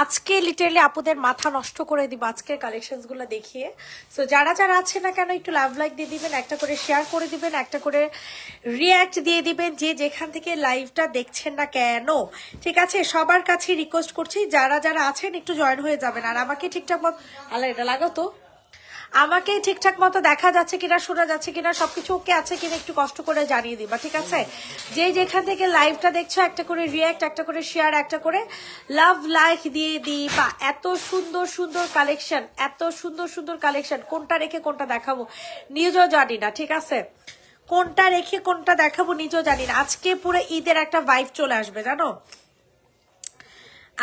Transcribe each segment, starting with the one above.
আজকে লিটারালি আপুদের মাথা নষ্ট করে দিব আজকের কালেকশনস গুলো দেখিয়ে। সো যারা যারা আছে না কেন একটু লাভ লাইক দিয়ে দিবেন, একটা করে শেয়ার করে দিবেন, একটা করে রিয়াক্ট দিয়ে দিবেন যে যেখান থেকে লাইভটা দেখছেন না কেন। ঠিক আছে, সবার কাছে রিকোয়েস্ট করছি যারা যারা আছেন একটু জয়েন হয়ে যাবেন। আর আমাকে ঠিকঠাক মতো আল্লাহ এটা লাগাও তো, আমাকে ঠিকঠাক মতো দেখা যাচ্ছে কিনা, শোনা যাচ্ছে কিনা, সবকিছু ওকে আছে কিনা একটু কষ্ট করে জানিয়ে দিবা। ঠিক আছে, যে যেখান থেকে লাইভটা দেখছো একটা করে রিয়াক্ট, একটা করে শেয়ার, একটা করে লাভ লাইক দিয়ে দিবা। এত সুন্দর সুন্দর কালেকশন, এত সুন্দর সুন্দর কালেকশন, কোনটা রেখে কোনটা দেখাবো নিজেও জানি না। ঠিক আছে, কোনটা রেখে কোনটা দেখাবো নিজেও জানি না। আজকে পুরো ঈদের একটা ভাইব চলে আসবে জানো,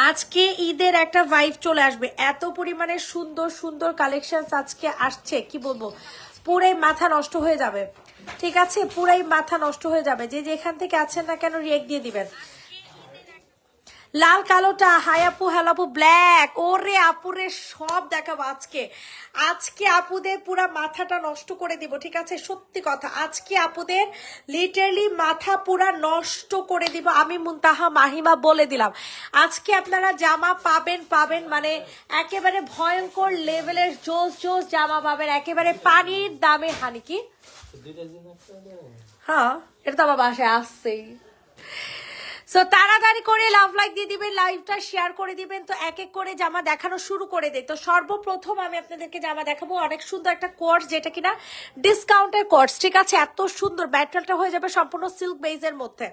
আজকে ঈদের একটা ভাইব চলে আসবে। এত পরিমাণে সুন্দর সুন্দর কালেকশন আজকে আসছে কি বলবো, পুরাই মাথা নষ্ট হয়ে যাবে। ঠিক আছে, পুরাই মাথা নষ্ট হয়ে যাবে। যে যেখান থেকে আছেন না কেন রিয়েক্ট দিয়ে দিবেন। লাল কালোটা, হাই আপু, হ্যালো আপু, ব্ল্যাক, ওরে আপুরে সব দেখাবো আজকে। আজকে আপুদের পুরা মাথাটা নষ্ট করে দিব। ঠিক আছে, সত্যি কথা, আজকে আপুদের লিটারালি মাথা পুরা নষ্ট করে দিব। আমি মুনতাহা মাহিমা বলে দিলাম, আজকে আপনারা জামা পাবেন পাবেন মানে একেবারে ভয়ঙ্কর লেভেলের জোস জোস জামা পাবেন, একেবারে পানির দামে। হানি কি, হ্যাঁ এটা তো আমার বাসায় আসছেই। সো তাড়াতাড়ি করে লাভ লাইক দিয়ে দিবেন, লাইভটা শেয়ার করে দিবেন। তো এক এক করে জামা দেখানো শুরু করে দেয়। তো সর্বপ্রথম আমি আপনাদেরকে জামা দেখাবো অনেক সুন্দর একটা কোর্স, যেটা কিনা ডিসকাউন্টের কোর্স। ঠিক আছে, এত সুন্দর ম্যাটেরিয়ালটা হয়ে যাবে সম্পূর্ণ সিল্ক বেজের মধ্যে।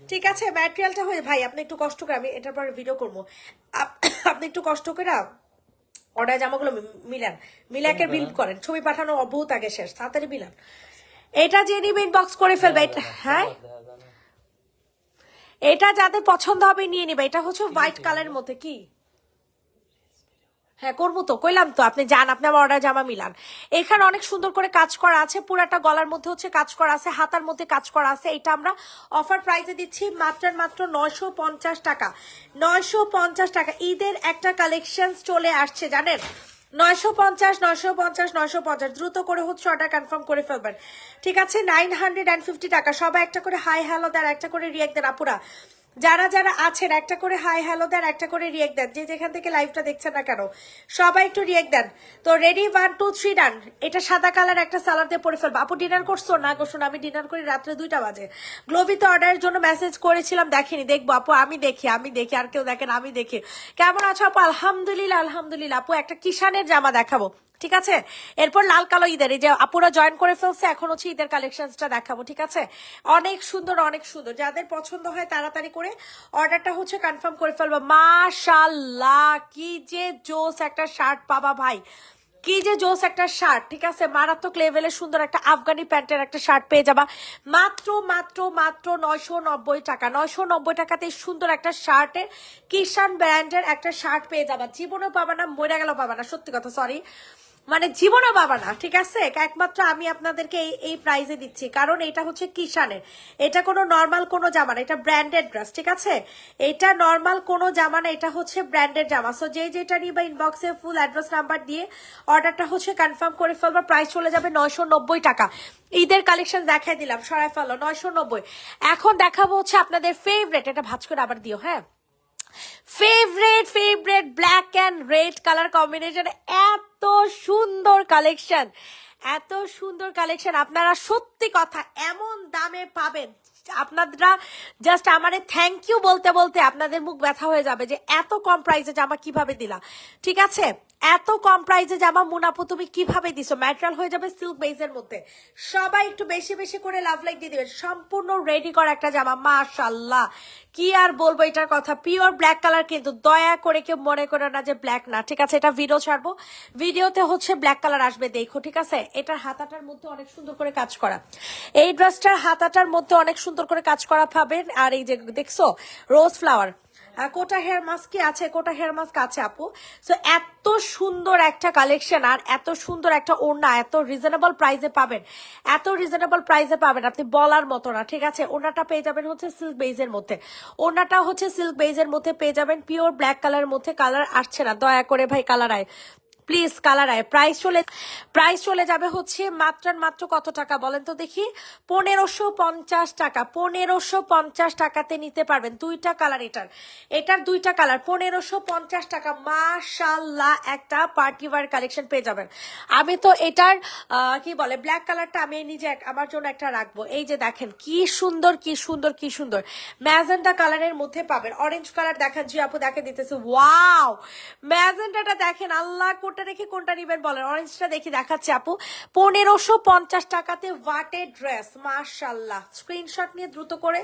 ঠিক আছে, ম্যাটেরিয়ালটা হয়ে ভাই আপনি একটু কষ্ট করে, আমি এটার পরে ভিডিও করবো, আপনি একটু কষ্ট করে অর্ডার জামাগুলো মিলাকের বিল করেন, ছবি পাঠানো বহুত আগে শেষ, তাড়াতাড়ি মিলান। এটা যে নিবে ইনবক্স করে ফেলবে। এটা হ্যাঁ, এটা যাদের পছন্দ হবে নিয়ে নিবে। এটা হচ্ছে হোয়াইট কালারের মধ্যে। কি হ্যাঁ করবো তো, কইলাম তো আপনি যান, আপনি আমার অর্ডার জামা মিলান। এখানে অনেক সুন্দর করে কাজ করা আছে, পুরাটা গলার মধ্যে হচ্ছে কাজ করা আছে, হাতার মধ্যে কাজ করা আছে। এটা আমরা অফার প্রাইসে দিচ্ছি মাত্র মাত্র 950 টাকা। 950 টাকা ঈদের একটা কালেকশন চলে আসছে জানেন, 950 950 950। দ্রুত করে হচ্ছে অর্ডার কনফার্ম করে ফেলবেন। ঠিক আছে, 950 টাকা। সবাই একটা করে হাই হ্যালো দেন, একটা করে রিয়েক্ট দেন আপুরা। যারা যারা আছেন একটা করে হাই হ্যালো দেন, একটা করে রিয়েক্ট দেন। যে যেখান থেকে লাইভটা দেখছেন না কেন সবাই একটু রিয়েক্ট দেন। তো রেডি, 1 2 3 ডান। এটা সাদা কালার একটা সালাদ দিয়ে পরে ফেলবো। আপু ডিনার করছো? না গো শোনো, আমি ডিনার করি রাত্রে 2টা বাজে। গ্লোবিতে অর্ডারের জন্য মেসেজ করেছিলাম, দেখিনি, দেখবো আপু। আমি দেখি আর কেউ দেখেন, আমি দেখি। কেমন আছো আপু? আলহামদুলিল্লাহ আলহামদুলিল্লাহ। আপু একটা কিষানের জামা দেখাবো। ঠিক আছে, এরপর লাল কালো ঈদের, এই যে আপুরা জয়েন করে ফেলছে, এখন হচ্ছে ঈদের কালেকশনটা দেখাবো। ঠিক আছে, অনেক সুন্দর অনেক সুন্দর, যাদের পছন্দ হয় তাড়াতাড়ি করে অর্ডারটা হচ্ছে কনফার্ম করে ফেলবো। মাশাআল্লাহ, কি যে জোস একটা শার্ট পাবা ভাই, কি যে জোস একটা শার্ট। ঠিক আছে, মারাত্মক লেভেলের সুন্দর একটা আফগানি প্যান্টের একটা শার্ট পেয়ে যাবা মাত্র মাত্র মাত্র 990 টাকা। 990 টাকাতে সুন্দর একটা শার্টের কিষান ব্র্যান্ডের একটা শার্ট পেয়ে যাবা। জীবনেও পাবা না, মরে গেল পাবা না, সত্যি কথা, সরি মানে জীবনও পাবা না। ঠিক আছে, একমাত্র আমি আপনাদেরকে এই প্রাইজে দিচ্ছি, কারণ এটা হচ্ছে কিষানের, এটা কোনো নর্মাল কোনো জামা না, এটা ব্র্যান্ডেড ড্রেস। ঠিক আছে, এটা নর্মাল কোনো জামা না, এটা হচ্ছে ব্র্যান্ডেড জামা। সো যে যেটা নিবা ইনবক্সে ফুল অ্যাড্রেস নাম্বার দিয়ে অর্ডারটা হচ্ছে কনফার্ম করে ফেলবা। প্রাইস চলে যাবে 990 টাকা। ঈদের কালেকশন দেখাই দিলাম, সরাই ফেলো 990। এখন দেখাবো হচ্ছে আপনাদের ফেভারেট, এটা ভাঁজ করে আবার দিও, হ্যাঁ, favourite black and red colour combination. এত সুন্দর কালেকশন, এত সুন্দর কালেকশন, আপনারা সত্যি কথা এমন দামে পাবেন, আপনারা জাস্ট আমারে থ্যাংক ইউ বলতে বলতে আপনাদের মুখ ব্যথা হয়ে যাবে যে এত কম প্রাইসে জামা কিভাবে দিলা। ঠিক আছে, এত কম প্রাইসে জামা মুনাপু তুমি কিভাবে দিছো। ম্যাটেরিয়াল হয়ে যাবে সিল্ক বেজের মধ্যে। সবাই একটু বেশি বেশি করে লাভ লাইক দিয়ে দিবেন। সম্পূর্ণ রেডি করা একটা জামা, মাশাআল্লাহ, কি আর বলবো এটার কথা। পিওর ব্ল্যাক কালার, কিন্তু দয়া করে কেউ মনে করে না যে ব্ল্যাক না। ঠিক আছে, এটা ভিডিও ছাড়বো, ভিডিওতে হচ্ছে ব্ল্যাক কালার আসবে, দেখো। ঠিক আছে, এটার হাতাটার মধ্যে অনেক সুন্দর করে কাজ করা, এই ড্রেসটার হাতাটার মধ্যে অনেক সুন্দর করে কাজ করা পাবেন। আর এই যে দেখছো রোজ ফ্লাওয়ার, কোটা হেয়ার মাস্ক কি আছে, কোটা হেয়ার মাস্ক আছে আপু। সো এত সুন্দর একটা কালেকশন, আর এত সুন্দর একটা ওড়না, এত রিজনেবল প্রাইসে পাবেন, এত রিজনেবল প্রাইসে পাবেন আপনি বলার মতো না। ঠিক আছে, ওড়নাটা পেয়ে যাবেন হচ্ছে সিল্ক বেজের মধ্যে, ওড়নাটা হচ্ছে সিল্ক বেজের মধ্যে পেয়ে যাবেন, পিওর ব্ল্যাক কালারের মধ্যে। কালার আসছে না, দয়া করে ভাই কালার আয় প্লিজ কালার আয়। প্রাইস চলে যাবে হচ্ছে মাত্র কত টাকা বলেন তো দেখি, 1550 টাকা। 1550 টাকাতে নিতে পারবেন দুইটা কালার, এটার দুইটা কালার 1550 টাকা। মাশাআল্লাহ একটা পার্টি ওয়্যার কালেকশন পেয়ে যাবেন। আমি তো এটার কি বলে ব্ল্যাক কালারটা আমি নিজে আমার জন্য একটা রাখবো। এই যে দেখেন কি সুন্দর কি সুন্দর কি সুন্দর ম্যাজেন্টা কালারের মধ্যে পাবেন। অরেঞ্জ কালার দেখেন জি আপু দেখে দিতেছে, ওয়াও ম্যাজেন্টাটা দেখেন, আল্লাহ কোনটা রেখে কোনটা নিবেন বলেন। অরেঞ্জটা দেখি দেখাচ্ছে আপু, 1550 টাকাতে ওয়াটের ড্রেস। মাশাআল্লাহ স্ক্রিনশট নিয়ে দ্রুত করে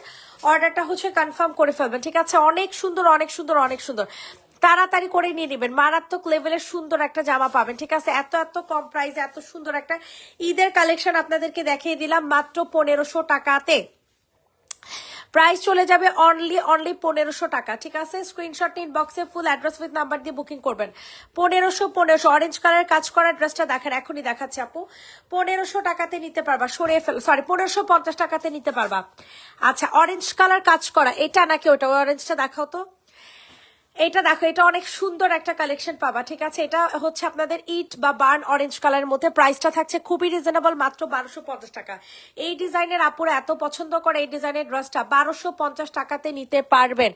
অর্ডারটা হচ্ছে কনফার্ম করে ফেলবেন, ঠিক আছে। অনেক সুন্দর অনেক সুন্দর অনেক সুন্দর, তাড়াতাড়ি করে নিয়ে নেবেন। মারাত্মক লেভেলের সুন্দর একটা জামা পাবেন, ঠিক আছে। এত কম প্রাইসে এত সুন্দর একটা ঈদের কালেকশন আপনাদেরকে দেখিয়ে দিলাম মাত্র 1500 টাকাতে। প্রাইস চলে যাবে অনলি 1500 টাকা, ঠিক আছে। স্ক্রিনশট নিন, বক্সে ফুল অ্যাড্রেস উইথ নাম্বার দিয়ে বুকিং করবেন। 1500 অরেঞ্জ কালার কাজ করা ড্রেসটা দেখেন, এখনই দেখাচ্ছে আপু। 1500 টাকাতে নিতে পারবা, সরিয়ে ফেল, সরি 1550 টাকাতে নিতে পারবা। আচ্ছা অরেঞ্জ কালার কাজ করা এটা নাকি ওটা, অরেঞ্জটা দেখাও তো। এটা দেখো, এটা অনেক সুন্দর একটা কালেকশন পাবা, ঠিক আছে। এটা হচ্ছে আপনাদের ইট বা বার্ন অরেঞ্জ কালারের মধ্যে। প্রাইসটা থাকছে খুবই রিজনেবল, মাত্র 1250 টাকা। এই ডিজাইনের আপুরা এত পছন্দ করে এই ডিজাইনের ড্রেসটা 1250 টাকাতে নিতে পারবেন।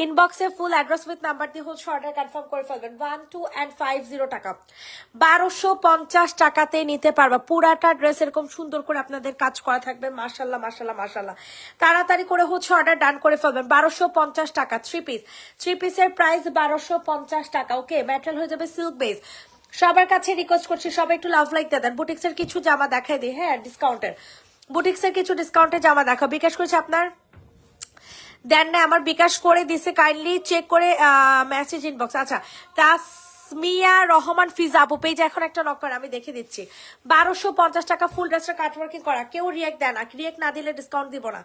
ইনবক্সে ফুল অ্যাড্রেস উইথ নাম্বার দিয়ে হচ্ছে অর্ডার কনফার্ম করে ফেলবেন। 1250 টাকা, 1250 টাকাতে নিতে পারবা। পুরাটা ড্রেস এরকম সুন্দর করে আপনাদের কাজ করা থাকবে। মাশাল্লাহ মাশাল্লাহ মাশাল্লাহ, তাড়াতাড়ি করে হচ্ছে অর্ডার ডান করে ফেলবেন। 1250 টাকা থ্রি পিসের প্রাইস 1250 টাকা। ওকে, ম্যাটেরিয়াল হয়ে যাবে সিল্ক বেস। সবার কাছে রিকোয়েস্ট করছি সবাই একটু লাভ লাইক দিয়ে দেন। বুটিক্সের কিছু জামা দেখাই দিই, হ্যাঁ ডিসকাউন্টের, বুটিক্সের কিছু ডিসকাউন্টের জামা দেখা। বিকাশ করেছে আপনার দেন না, আমার বিকাশ করে দিছে, কাইন্ডলি চেক করে মেসেজ ইনবক্স। আচ্ছা তাসমিয়া রহমান ফিজা আপু পেজে এখন একটা নক করে আমি দেখে দিচ্ছি। 1250 টাকা ফুল ড্রেসটা কাটওয়ার্কিং করা। কেউ রিয়েক্ট দেয় না, রিয়েক্ট না দিলে ডিসকাউন্ট দিব না,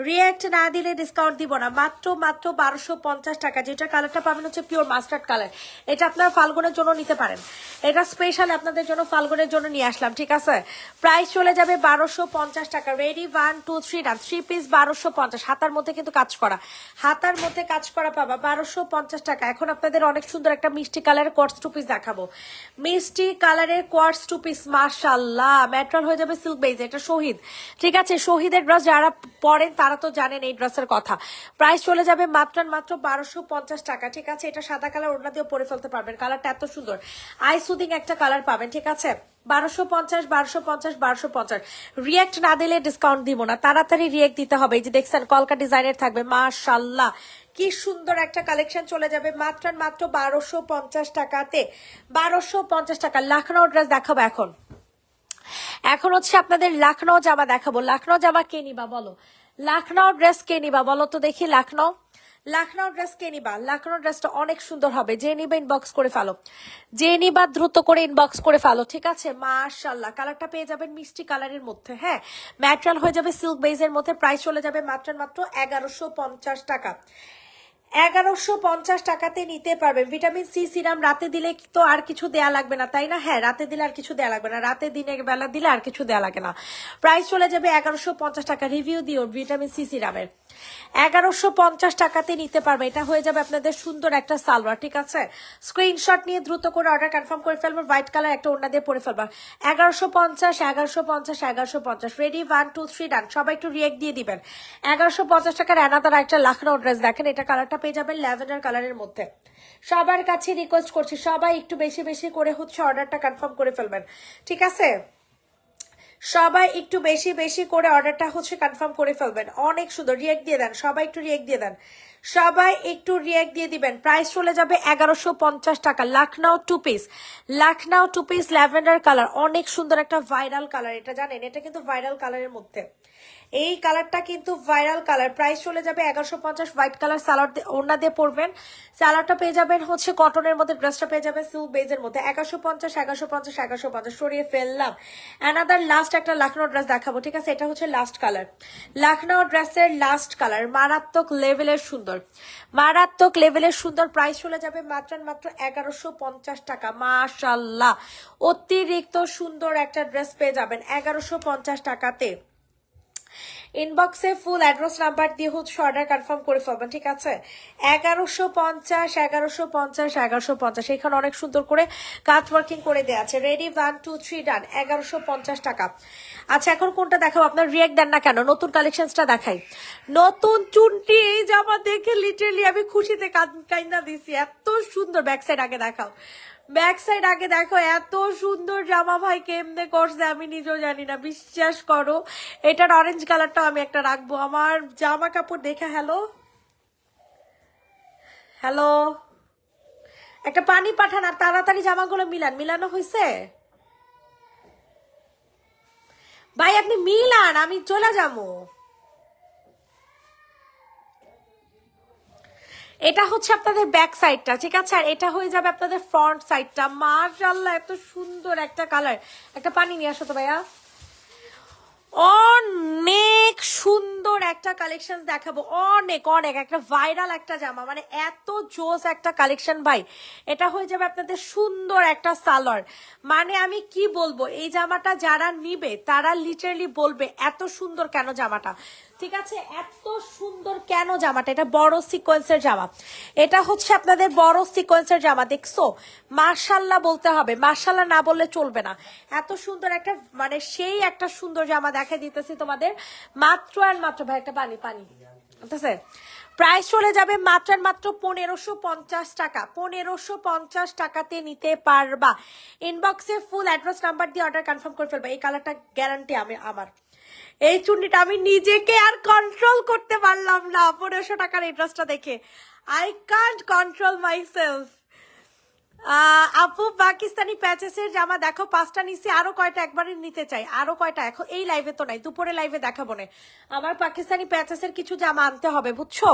রিয়েক্ট না দিলে ডিসকাউন্ট দিব না। মাত্র 1250 টাকা। যেটা কালারটা পাবেন হচ্ছে পিওর মাস্টার্ড কালার। এটা আপনার ফাল্গুনের জন্য নিতে পারেন, এটা স্পেশাল আপনাদের জন্য ফাল্গুনের জন্য নিয়ে আসলাম, ঠিক আছে। প্রাইস চলে যাবে 1250 টাকা। রেডি 1 2 3 ডান। থ্রি পিস 1250, হাতার মধ্যে কিন্তু কাজ করা, হাতার মধ্যে কাজ করা পাবা 1250 টাকা। এখন আপনাদের অনেক সুন্দর একটা মিষ্টি কালারের কোয়ার্টস টু পিস দেখাবো, মিষ্টি কালারের কোয়ার্টস টু পিস। মাশাআল্লাহ ম্যাটেরিয়াল হয়ে যাবে সিল্ক বেজ। এটা শহীদ, ঠিক আছে। শহীদের ড্রেস যারা পরেন তারা তো জানেন এই ড্রেসের কথা। প্রাইস চলে যাবে মাত্র 1250 টাকা, ঠিক আছে। এটা সাদা কালার, ওড়না দিয়ে পরে ফেলতে পারবেন। কালারটা এত সুন্দর, আই সুদিং একটা কালার পাবেন, ঠিক আছে। 1250 রিয়েক্ট না দিলে ডিসকাউন্ট দিব না, তাড়াতাড়ি রিয়েক্ট দিতে হবে। এই যে দেখছেন কলকা ডিজাইনের থাকবে। মাশাআল্লাহ কি সুন্দর একটা কালেকশন চলে যাবে মাত্র 1250 টাকাতে। 1250 টাকা। লখনউ ড্রেস দেখাবো এখন হচ্ছে আপনাদের লখনউ জামা দেখাবো। লখনউ জামা কে নিবা বলো, লখনউ ড্রেস কে নিবা বলো তো দেখি। লখনউ ড্রেস কে নিবা? লখনউ ড্রেসটা অনেক সুন্দর হবে, যে নিবা ইনবক্স করে ফেলো, যে নিবা দ্রুত করে ইনবক্স করে ফেলো, ঠিক আছে। মাশাআল্লাহ কালারটা পেয়ে যাবেন মিষ্টি কালারের মধ্যে, হ্যাঁ। ম্যাটেরিয়াল হয়ে যাবে সিল্ক বেজের মধ্যে। প্রাইস চলে যাবে মাত্র 1150 টাকা। 1150 টাকাতে নিতে পারবেন। ভিটামিন সি সিরাম রাতে দিলে তো আর কিছু দেয়া লাগবে না, তাই না? হ্যাঁ রাতে দিলে আর কিছু দেয়া লাগবে না, রাতে দিনের বেলা দিলে আর কিছু দেয়া লাগে না। প্রাইস চলে যাবে 1150 টাকা। রিভিউ দিও ভিটামিন সি সিরামের। 1150 টাকাতে নিতে পারবে। এটা হয়ে যাবে আপনাদের সুন্দর একটা সালোয়ার, ঠিক আছে। স্ক্রিনশট নিয়ে দ্রুত করে অর্ডার কনফার্ম করে ফেলবেন। হোয়াইট কালার একটা ওড়না দিয়ে পরে ফেলবা। 1150 রেডি 1 2 3 ডান। সবাই একটু রিয়েক্ট দিয়ে দিবেন। 1150 টাকার অ্যানাদার একটা লখনউ ড্রেস দেখেন, এটা কালারটা পেয়ে যাবেন ল্যাভেন্ডার কালারের মধ্যে। সবার কাছে রিকোয়েস্ট করছি সবাই একটু বেশি বেশি করে হচ্ছে অর্ডারটা কনফার্ম করে ফেলবেন, ঠিক আছে। সবাই একটু বেশি বেশি করে অর্ডারটা হচ্ছে কনফার্ম করে ফেলবেন। অনেক সুন্দর, রিয়েক্ট দিয়ে দেন সবাই, একটু রিয়েক্ট দিয়ে দেন সবাই, একটু রিয়েক্ট দিয়ে দিবেন। প্রাইস চলে যাবে 1150 টাকা। Lucknow two piece lavender colour, অনেক সুন্দর একটা ভাইরাল কালার। এটা জানেন এটা কিন্তু ভাইরাল কালারের মধ্যে, এই কালারটা কিন্তু ভাইরাল কালার। প্রাইস চলে যাবে 1150। হোয়াইট কালার সালোয়ার ওড়না দিয়ে পরবেন। সালোয়ারটা পেয়ে যাবেন হচ্ছে কটনের মধ্যে, ড্রেসটা পেয়ে যাবেন সিল্ক বেজের মধ্যে। 1150 সরিয়ে ফেললাম। অ্যানাদার লাস্ট একটা লখনউ ড্রেস দেখাবো, ঠিক আছে। এটা হচ্ছে লাস্ট কালার, লখনউ ড্রেসের লাস্ট কালার। মারাত্মক লেভেলের সুন্দর, মারাত্মক লেভেলের সুন্দর। প্রাইস চলে যাবে মাত্র 1150 টাকা। মাশাআল্লাহ অতিরিক্ত সুন্দর একটা ড্রেস পেয়ে যাবেন 1150 টাকাতে। ইনবক্সে ফুল অ্যাড্রেস নাম্বার দিয়ে হচ্ছে অর্ডার কনফার্ম করে ফেলবেন, ঠিক আছে? 1150, 1150, 1150। এখানে অনেক সুন্দর করে কাজ ওয়ার্কিং করে দেওয়া আছে। রেডি, 1 2 3 ডান। 1150 টাকা। আচ্ছা, এখন কোনটা দেখাবো? আপনার রিয়েক্ট দেন না কেন? নতুন কালেকশনসটা দেখাই। নতুন চুনটি এই জামা দেখে লিটারালি আমি খুশিতে কাইন্দা দিছি, এত সুন্দর। ব্যাক সাইড আগে দেখাও, ব্যাক সাইড আগে দেখো, এত সুন্দর জামা ভাই কেমনে করছে আমি নিজেও জানি না, বিশ্বাস করো। এটার অরেঞ্জ কালারটা আমি একটা রাখবো আমার জামা কাপড় দেখে। হ্যালো হ্যালো, একটা পানি পাঠান আর তাড়াতাড়ি জামাগুলো মিলানো হয়েছে ভাই, আপনি মিলান, আমি চলে যাবো। এটা হচ্ছে আপনাদের ব্যাক সাইডটা, ঠিক আছে? আর এটা হয়ে যাবে আপনাদের ফ্রন্ট সাইডটা। মাশাআল্লাহ, এত সুন্দর একটা কালার। একটা পানি নিয়ে আসো তো ভাইয়া। অনেক সুন্দর একটা কালেকশন দেখাবো, অনেক অনেক একটা ভাইরাল একটা জামা, মানে এত জোস একটা কালেকশন ভাই। এটা হয়ে যাবে আপনাদের সুন্দর একটা সালোয়ার। মানে আমি কি বলবো, এই জামাটা যারা নিবে তারা লিটারালি বলবে এত সুন্দর কেন জামাটা, ঠিক আছে? এত সুন্দর কেন জামাটা। এটা বড় সিকোয়েন্সের জামা, এটা হচ্ছে আপনাদের বড় সিকোয়েন্সের জামা। দেখছো, মার্শাল্লাহ বলতে হবে, মার্শাল্লাহ না বললে চলবে না। এত সুন্দর একটা, মানে সেই একটা সুন্দর জামা দেখা দিতেছি তোমাদের মাত্র আর মাত্র। ভাই একটা পানি পানি, ঠিক আছে? প্রাইস চলে যাবে মাত্র আর মাত্র 1550 টাকা। 1550 টাকাতে নিতে পারবা। ইনবক্সে ফুল অ্যাড্রেস নাম্বার দিয়ে অর্ডার কনফার্ম করে ফেলবা। এই কালারটা গ্যারান্টি আমার। এই চুন্নিটা আমি নিজেকে আর কন্ট্রোল করতে পারলাম না 1500 টাকার এই ড্রেসটা দেখে। I can't control my self. আপু, পাকিস্তানি প্যাচেসের জামা দেখো, 5টা নিছি, আরো কয়টা একবারে নিতে চাই, আরো কয়টা। এখন এই লাইভে তো নাই, দুপুরে লাইভে দেখাবো না। আমার পাকিস্তানি প্যাচেসের কিছু জামা আনতে হবে, বুঝছো?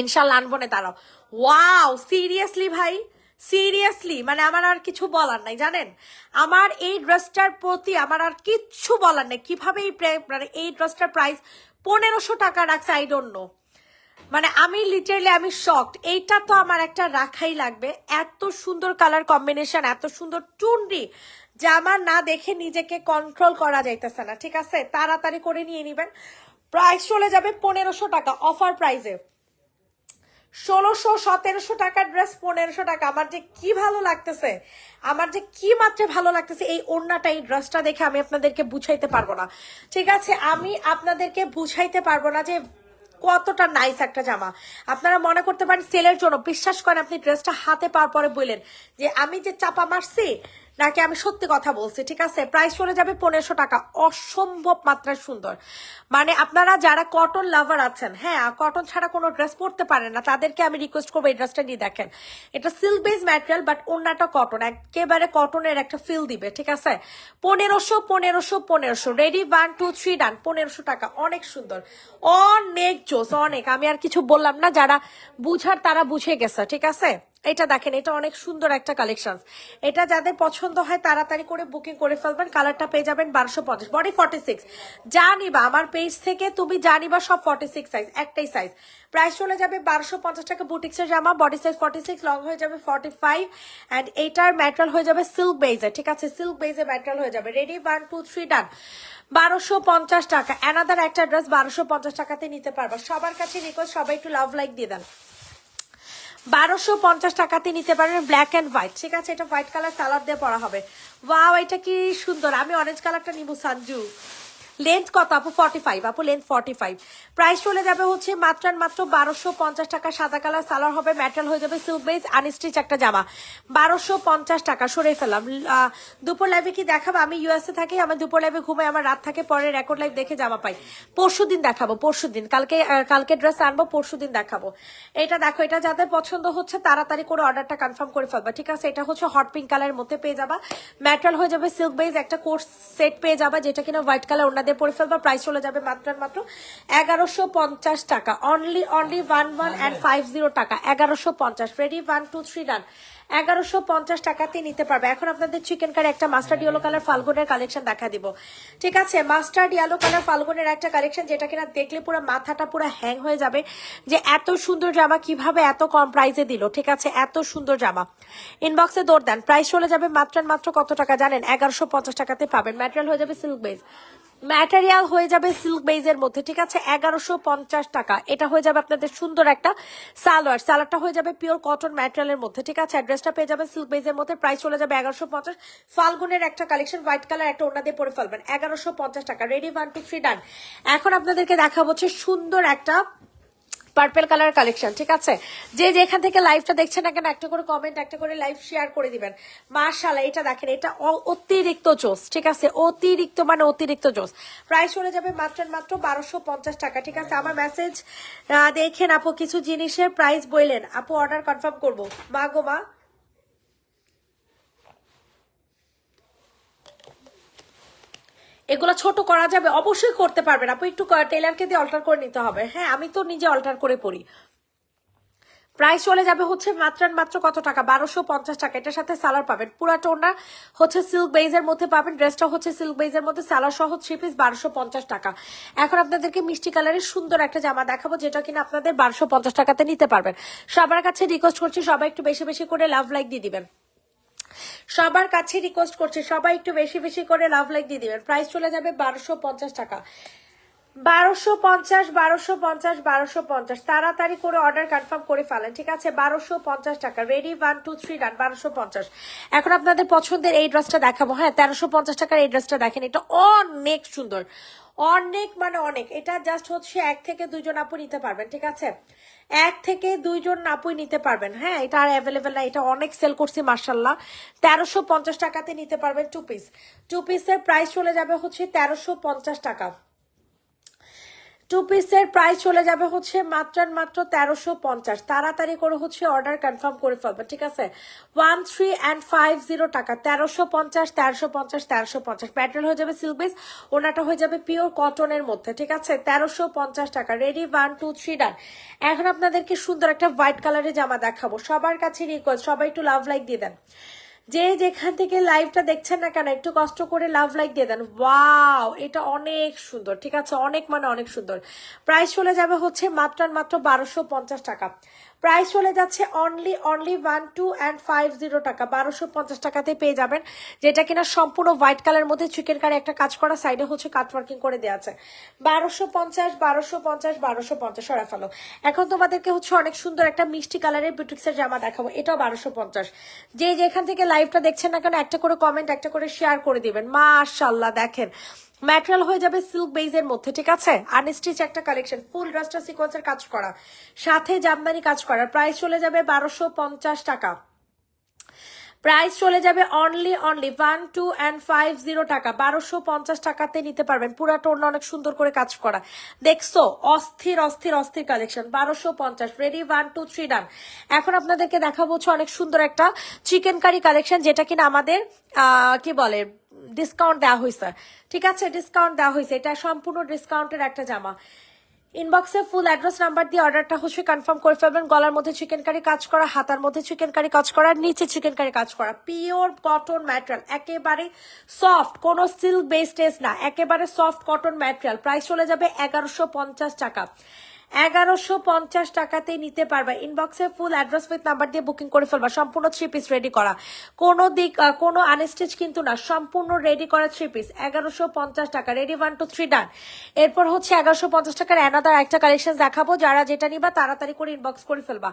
ইনশাল্লাহ আনবো না, দাঁড়াও। ওয়াও, সিরিয়াসলি ভাই, সিরিয়াসলি, মানে আমার আর কিছু বলার নাই, জানেন? আমার এই ড্রেসটার প্রতি আমার আর কিচ্ছু বলার নেই। কিভাবে মানে এই ড্রেসটার প্রাইস 1500 টাকা রাখছে, আই ডোন্ট নো। মানে আমি লিটারালি আমি শকড। এইটা তো আমার একটা রাখাই লাগবে। এত সুন্দর কালার কম্বিনেশন, এত সুন্দর টুনরি জামা না দেখে নিজেকে কন্ট্রোল করা যাইতেছে না, ঠিক আছে? তাড়াতাড়ি করে নিয়ে নিবেন। প্রাইস চলে যাবে 1500 টাকা অফার প্রাইসে। 1600 1700 টাকার ড্রেস 1500 টাকা। আমার যে কি ভালো লাগতেছে, আমার যে কি মাত্রা ভালো লাগতেছে এই ওড়নাটা, এই ড্রেসটা দেখে আমি আপনাদেরকে বুঝাইতে পারবো না, ঠিক আছে? আমি আপনাদেরকে বুঝাইতে পারবো না যে কতটা নাইস একটা জামা। আপনারা মনে করতে পারেন সেলের জন্য, বিশ্বাস করেন আপনি ড্রেসটা হাতে পাওয়ার পরে বললেন যে আমি যে চাপা মারছি নাকি আমি সত্যি কথা বলছি, ঠিক আছে? প্রাইস চলে যাবে 1500 টাকা। অসম্ভব মাত্রায় সুন্দর। মানে আপনারা যারা কটন লাভার আছেন, হ্যাঁ, কটন ছাড়া কোনো ড্রেস পরতে পারেন না, তাদেরকে আমি রিকোয়েস্ট করবো এই ড্রেসটা নিয়ে দেখেন। এটা সিল্ক বেস ম্যাটেরিয়াল, বাট ওড়নাটা কটন, একেবারে কটনের একটা ফিল দিবে, ঠিক আছে? 1500 রেডি, 1 2 3 ডান। 1500 টাকা, অনেক সুন্দর, অনেক জোস, অনেক। আমি আর কিছু বললাম না, যারা বুঝার তারা বুঝে গেছে, ঠিক আছে? এটা দেখেন, এটা অনেক সুন্দর একটা কালেকশন। এটা যাদের পছন্দ হয় তাড়াতাড়ি করে বুকিং করে ফেলবেন। কালারটা পেয়ে যাবেন 1250, বডি 46। যা নিবা আমার পেজ থেকে তুমি জানিবা সব 46 সাইজ, একটাই সাইজ। প্রাইস চলে যাবে 1250 টাকা। বুটিক্সের জামা, বডি সাইজ 46, লং হয়ে যাবে 45, এন্ড এইটার ম্যাটেরিয়াল হয়ে যাবে সিল্ক বেজে, ঠিক আছে? সিল্ক বেজে ম্যাটেরিয়াল হয়ে যাবে। রেডি, 1 2 3 ডান। 1250 টাকা। অ্যানাদার একটা ড্রেস 1250 টাকাতে নিতে পারবা। সবার কাছে রিকোয়েস্ট, সবাই একটু লাভ লাইক দিয়ে দেন। 1250 টাকাতে নিতে পারবেন, ব্ল্যাক এন্ড হোয়াইট, ঠিক আছে? এটা হোয়াইট কালার সালোয়ার দিয়ে পরা হবে। ওয়াও, এটা কি সুন্দর। আমি অরেঞ্জ কালারটা নিব। সানজু, লেন্থ কত আপু? 45 আপু, লেন্থ 45। প্রাইস চলে যাবে হচ্ছে মাত্র 1250 টাকা। সাদা কালার সালোয়ার হবে, ম্যাটেরিয়াল হয়ে যাবে সিল্ক বেস, আনস্টিচ একটা জামা। 1250 টাকা। সরে ফেলাম। দুপুর লাইভে কি দেখাবো? আমি ইউএসএ থাকি, আমার দুপুর লাইভে ঘুমাই, আমার রাত থাকে, পরে রেকর্ড লাইভ দেখে জামা পাই। পরশুদিন দেখাবো, পরশুদিন। কালকে ড্রেস আনবো, পরশুদিন দেখাবো। এটা দেখো, এটা যাদের পছন্দ হচ্ছে তাড়াতাড়ি করে অর্ডারটা কনফার্ম করে ফেলবা, ঠিক আছে? এটা হচ্ছে হট পিঙ্ক কালারের মধ্যে পেয়ে যাবা। ম্যাটেরিয়াল হয়ে যাবে সিল্ক বেস, একটা কোর্স সেট পেয়ে যাবা, যেটা কিনা হোয়াইট কালার ওনাদের পরে ফেলবা। প্রাইস চলে যাবে মাত্র 1150 টাকা। অনলি 1150 টাকা। 1150। রেডি, 1 2 3 ডান। 1150 টাকাতে নিতে পারবে। এখন আপনাদের চিকেন কারি একটা মাস্টার্ড ইয়েলো কালার ফাল্গুনের কালেকশন দেখা দিব, ঠিক আছে? মাস্টার্ড ইয়েলো কালার ফাল্গুনের একটা কালেকশন, যেটা কিনা দেখলে পুরো মাথাটা পুরো হ্যাং হয়ে যাবে যে এত সুন্দর জামা কিভাবে এত কম প্রাইসে দিল, ঠিক আছে? এত সুন্দর জামা। ইনবক্সে দৌড় দেন। প্রাইস চলে যাবে মাত্র কত টাকা জানেন? 1150 টাকাতে পাবেন। ম্যাটেরিয়াল হয়ে যাবে সিল্ক বেস। ম্যাটেরিয়াল হয়ে যাবে সিল্ক বেজের মধ্যে, ঠিক আছে, 1150 টাকা। এটা হয়ে যাবে আপনাদের সুন্দর একটা সালোয়ারটা হয়ে যাবে পিওর কটন ম্যাটেরিয়ালের মধ্যে, ঠিক আছে। অ্যাড্রেসটা পেয়ে যাবেন সিল্ক বেজের মধ্যে, প্রাইস চলে যাবে 1150। ফাল্গুনের একটা কালেকশন হোয়াইট কালার, একটা ওড়না দিয়ে পরে ফেলবেন, 1150 টাকা। রেডি, 1 2 3 ডান। এখন আপনাদেরকে দেখাবো হচ্ছে সুন্দর একটা পার্পল কালার কালেকশন, ঠিক আছে। যে যেখান থেকে লাইভটা দেখছেন না কেন একটা করে কমেন্ট, একটা করে লাইভ শেয়ার করে দিবেন। মাশাআল্লাহ, এটা দেখেন, এটা অতিরিক্ত জোস, ঠিক আছে, অতিরিক্ত মানে অতিরিক্ত জোস। প্রাইস চলে যাবে মাত্র 1250 টাকা, ঠিক আছে। আমার মেসেজ দেখেন আপু, কিছু জিনিসের প্রাইস বললেন আপু, অর্ডার কনফার্ম করবো। মা গো মা, এগুলো ছোট করা যাবে? অবশ্যই করতে পারবেন আপু, একটু টেলারকে দিয়ে অল্টার করে নিতে হবে। হ্যাঁ, আমি তো নিজে অল্টার করে পড়ি। প্রাইস চলে যাবে হচ্ছে মাত্র কত টাকা, 1250 টাকা। এটার সাথে সালার পাবেন, পুরাটা ওনা হচ্ছে সিল্ক বেজের মধ্যে পাবেন, ড্রেসটা হচ্ছে সিল্ক বেজের মধ্যে, সালার সহ 3 পিস 1250 টাকা। এখন আপনাদেরকে মিষ্টি কালারের সুন্দর একটা জামা দেখাবো, যেটা কিনা আপনাদের 1250 টাকাতে নিতে পারবেন। সবার কাছে রিকোয়েস্ট করছি, সবাই একটু বেশি বেশি করে লাভ লাইক দিয়ে দিবেন। সবার কাছে রিকোয়েস্ট করছি, সবাই একটু বেশি বেশি করে লাভ লাইক দিয়ে দিবেন। প্রাইস চলে যাবে 1250 টাকা। 1250, 1250, 1250, তাড়াতাড়ি করে অর্ডার কনফার্ম করে ফেলেন, ঠিক আছে। 1250 টাকা। রেডি, 1 2 3 ডান। 1250। এখন আপনাদের পছন্দের এই ড্রেসটা দেখাবো। হ্যাঁ, 1350 টাকার এই ড্রেসটা দেখেন, এটা অনেক সুন্দর, অনেক মানে অনেক। এটা জাস্ট হচ্ছে 1 থেকে 2 জন আপু নিতে পারবেন, ঠিক আছে। 1 থেকে 2 জন আপুই নিতে পারবেন। হ্যাঁ, এটা আর অ্যাভেলেবেল না, এটা অনেক সেল করছি মার্শাল্লাহ। 1350 টাকাতে নিতে পারবেন 2 পিস। 2 পিসের প্রাইস চলে যাবে হচ্ছে 1350 টাকা। 2 পিসের প্রাইস চলে যাবে হচ্ছে মাত্র 1350। তাড়াতাড়ি করে হচ্ছে অর্ডার কনফার্ম করে ফেলবেন, ঠিক আছে। 1350 টাকা, 1350, 1350, 1350। প্যাটার্ন হয়ে যাবে সিল্ক বেস, ওনাটা হয়ে যাবে পিওর কটনের মধ্যে, ঠিক আছে। 1350 টাকা। রেডি, 1 2 3 ডান। এখন আপনাদেরকে সুন্দর একটা হোয়াইট কালারের জামা দেখাবো। সবার কাছে রিকোয়েস্ট, সবাই একটু লাভ লাইক দিয়ে দেন। যে যেখান থেকে লাইভটা দেখছেন না কেন একটু কষ্ট করে লাভ লাইক দিয়ে দেন। ওয়াও, এটা অনেক সুন্দর, ঠিক আছে, অনেক মানে অনেক সুন্দর। প্রাইস চলে যাবে হচ্ছে মাত্র 1250 টাকা। প্রাইস চলে যাচ্ছে অনলি 1250 টাকা। 1250 টাকাতে পেয়ে যাবেন, যেটা কিনা সম্পূর্ণ হোয়াইট কালার মধ্যে চিকেন কারি একটা কাজ করা, সাইডে হচ্ছে কাট ওয়ার্কিং করে দেওয়া আছে। 1250, 1250, 1250 সরা ফেলো। এখন তোমাদেরকে হচ্ছে অনেক সুন্দর একটা মিষ্টি কালারের বুটিক্সের জামা দেখাবো, এটাও 1250। যে যেখান থেকে লাইভটা দেখছেন না কেন একটা করে কমেন্ট, একটা করে শেয়ার করে দিবেন। মাশাআল্লাহ, দেখেন ম্যাটেরিয়াল হয়ে যাবে সিল্ক বেজের মধ্যে, ঠিক আছে। আনস্টিচ একটা কালেকশন, ফুল ড্রেসটা সিকোয়েন্সের কাজ করা, সাথে জামদানি কাজ করা। প্রাইস চলে যাবে 1250 টাকা। প্রাইস চলে যাবে অনলি 1250 টাকা। 1250 টাকাতে নিতে পারবেন। পুরাটা অন্য অনেক সুন্দর করে কাজ করা, দেখছো, অস্থির অস্থির অস্থির কালেকশন। 1250। রেডি, 1 2 3 ডান। এখন আপনাদেরকে দেখাবো হচ্ছে অনেক সুন্দর একটা চিকেন কারি কালেকশন, যেটা কিনা আমাদের কি বলে ডিসকাউন্ট দেওয়া হয়েছে, ঠিক আছে, ডিসকাউন্ট দেওয়া হয়েছে। এটা সম্পূর্ণ ডিসকাউন্টের একটা জামা। ইনবক্সে ফুল অ্যাড্রেস নাম্বার দিয়ে অর্ডারটা হচ্ছে কনফার্ম করে ফেলবেন। গলার মধ্যে চিকেন কারি কাজ করা, হাতার মধ্যে চিকেন কারি কাজ করা, নিচে চিকেন কারি কাজ করা, পিওর কটন ম্যাটেরিয়াল, একেবারে সফট, কোনো সিল্ক বেসড না, একেবারে সফট কটন ম্যাটেরিয়াল। প্রাইস চলে যাবে 1150 টাকা। 1150 টাকাতেই নিতে পারবা। ইনবক্সে ফুল অ্যাড্রেস উইথ নাম্বার দিয়ে বুকিং করে ফেলবা। সম্পূর্ণ 3 পিস রেডি করা, কোনো আনস্টিচ কিন্তু না, সম্পূর্ণ রেডি করা 3 পিস, 1150 টাকা। রেডি, 1 2 3 ডান। এরপর হচ্ছে 1150 টাকার অ্যানাদার একটা কালেকশন দেখাবো, যারা যেটা নিবা তাড়াতাড়ি করে ইনবক্স করে ফেলবা।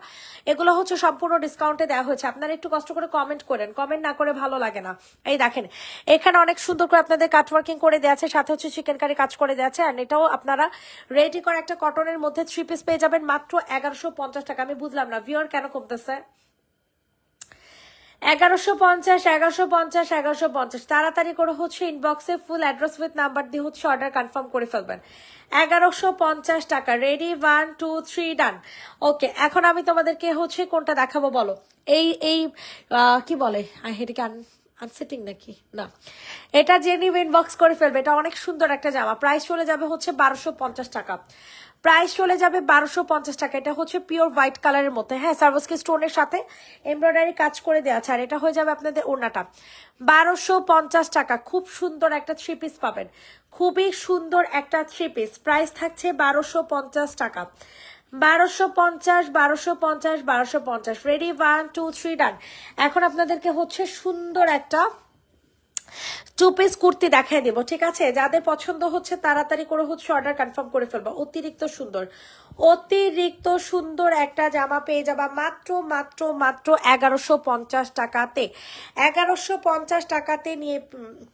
এগুলো হচ্ছে সম্পূর্ণ ডিসকাউন্টে দেওয়া হয়েছে। আপনারা একটু কষ্ট করে কমেন্ট করেন, কমেন্ট না করে ভালো লাগে না। এই দেখেন, এখানে অনেক সুন্দর করে আপনাদের কাটওয়ার্কিং করে দেওয়া আছে, সাথে হচ্ছে চিকেন কারি কাজ করে দেওয়া আছে। আর এটাও আপনারা রেডি করা একটা কটনের মধ্যে 3 পিস পেয়ে যাবেন মাত্র 1150 টাকা। আমি বুঝলাম না ভিউয়ার কেন কমতেছে। 1150, 1150, 1150। তাড়াতাড়ি করে হচ্ছে ইনবক্সে ফুল অ্যাড্রেস উইথ নাম্বার দিয়ে হচ্ছে অর্ডার কনফার্ম করে ফেলবেন। 1150 টাকা। রেডি, 1 2 3 ডান। ওকে, এখন আমি তোমাদেরকে হচ্ছে কোনটা দেখাবো বলো। এই এই কি বলে, এটাকে আনসেটিং নাকি না, এটা যে নিবে ইনবক্স করে ফেলবে। এটা অনেক সুন্দর একটা জামা। প্রাইস চলে যাবে হচ্ছে 1250 টাকা। প্রাইস চলে যাবে 1250 টাকা। এটা হচ্ছে পিওর হোয়াইট কালারের মধ্যে, হ্যাঁ, সার্ভিসকি স্টোনের সাথে এমব্রয়ডারি কাজ করে দেওয়া আছে। আর এটা হয়ে যাবে আপনাদের ওড়নাটা। 1250 টাকা। খুব সুন্দর একটা 3 পিস পাবেন, খুবই সুন্দর একটা 3 পিস। প্রাইস থাকছে 1250 টাকা। 1250, 1250, 1250। রেডি, 1 2 3 ডান। এখন আপনাদেরকে হচ্ছে সুন্দর একটা টু পিস কুর্তি দেখাই দিব, ঠিক আছে? যাদের পছন্দ হচ্ছে তাড়াতাড়ি করে হচ্ছে অর্ডার কনফার্ম করে ফেলবা। অতিরিক্ত সুন্দর, অতিরিক্ত সুন্দর একটা জামা পেয়ে যাবা মাত্র মাত্র মাত্র 1150 টাকাতে। 1150 টাকাতে নিয়ে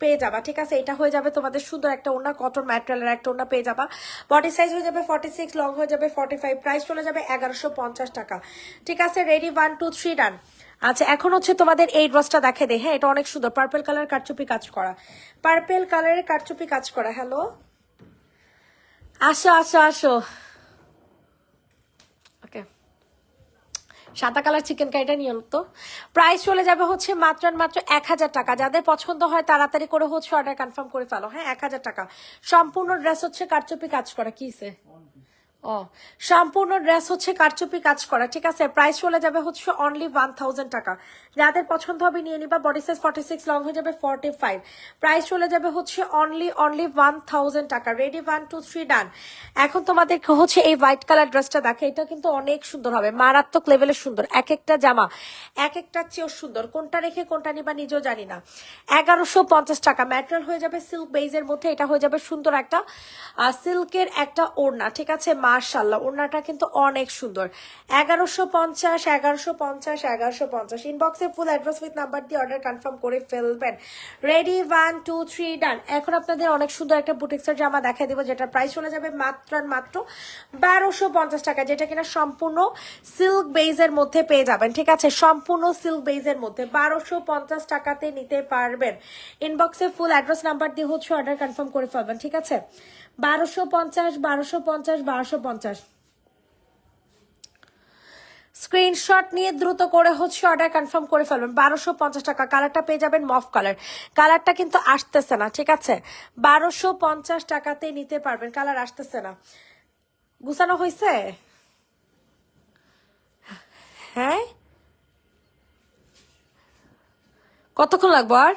পেয়ে যাবা, ঠিক আছে? এটা হয়ে যাবে তোমাদের সুন্দর একটা ওড়না, কটন ম্যাটেরিয়ালের একটা ওড়না পেয়ে যাবা। বডি সাইজ হয়ে যাবে 46, লং হয়ে যাবে 45, প্রাইস চলে যাবে 1150 টাকা, ঠিক আছে? রেডি, 1 2 3 ডান। আচ্ছা, এখন হচ্ছে তোমাদের এই ড্রেসটা দেখে দে। হ্যাঁ, এটা অনেক সুন্দর, পার্পল কালার কারচুপি কাজ করা, পার্পল কালারের কারচুপি কাজ করা। হ্যালো, আসো আসো আসো। ওকে, সাদা কালার চিকেন কারিটা নিয়ে তো। প্রাইস চলে যাবে হচ্ছে মাত্র মাত্র 1000 টাকা। যাদের পছন্দ হয় তাড়াতাড়ি করে হচ্ছে অর্ডার কনফার্ম করে ফেলো। হ্যাঁ, 1000 টাকা। সম্পূর্ণ ড্রেস হচ্ছে কারচুপি কাজ করা। কিসে ও, সম্পূর্ণ ড্রেস হচ্ছে কারচুপি কাজ করা, ঠিক আছে? প্রাইস চলে যাবে হচ্ছে অনলি 1000 টাকা। যাদের পছন্দ হবে নিয়ে নিবা। বডি সাইজ 46, লং হয়ে যাবে 45, প্রাইস চলে যাবে হচ্ছে অনলি 1000 টাকা। রেডি, 1 2 3 ডান। এখন তোমাদের হচ্ছে এই হোয়াইট কালার ড্রেসটা দেখে, এটা কিন্তু অনেক সুন্দর হবে, মারাত্মক লেভেলের সুন্দর। এক একটা জামা এক একটা চেয়েও সুন্দর, কোনটা রেখে কোনটা নিবা নিজেও জানি না। 1150 টাকা। ম্যাটেরিয়াল হয়ে যাবে সিল্ক বেইজের মধ্যে, এটা হয়ে যাবে সুন্দর একটা সিল্কের একটা ওড়না, ঠিক আছে? মাশাআল্লাহ, ওড়নাটা কিন্তু অনেক সুন্দর। 1150, 1150, 1150। ইনবক্সে ফুল অ্যাড্রেস উইথ নাম্বার দিয়ে অর্ডার কনফার্ম করে ফেলবেন। রেডি, 1 2 3 ডান। এখন আপনাদের অনেক সুন্দর একটা বুটিক্সের জামা দেখাই দিব, যেটা প্রাইস চলে যাবে মাত্র মাত্র 1250 টাকা, যেটা কিনা সম্পূর্ণ সিল্ক বেইজের মধ্যে পেয়ে যাবেন, ঠিক আছে? সম্পূর্ণ সিল্ক বেইজের মধ্যে 1250 টাকাতে নিতে পারবেন। ইনবক্সে ফুল অ্যাড্রেস নাম্বার দিয়ে হচ্ছে অর্ডার কনফার্ম করে ফেলবেন, ঠিক আছে? 1250, 1250, 1250। স্ক্রিনশট নিয়ে দ্রুত করে হচ্ছে অর্ডার কনফার্ম করে ফেলবেন। 1250 টাকা। কালারটা পেয়ে যাবেন মফ কালার, কালারটা কিন্তু আসতেছে না, ঠিক আছে? 1250 টাকাতে নিতে পারবেন, কালার আসতেছে না। গুছানো হয়েছে? হ্যাঁ, কতক্ষণ লাগবে আর?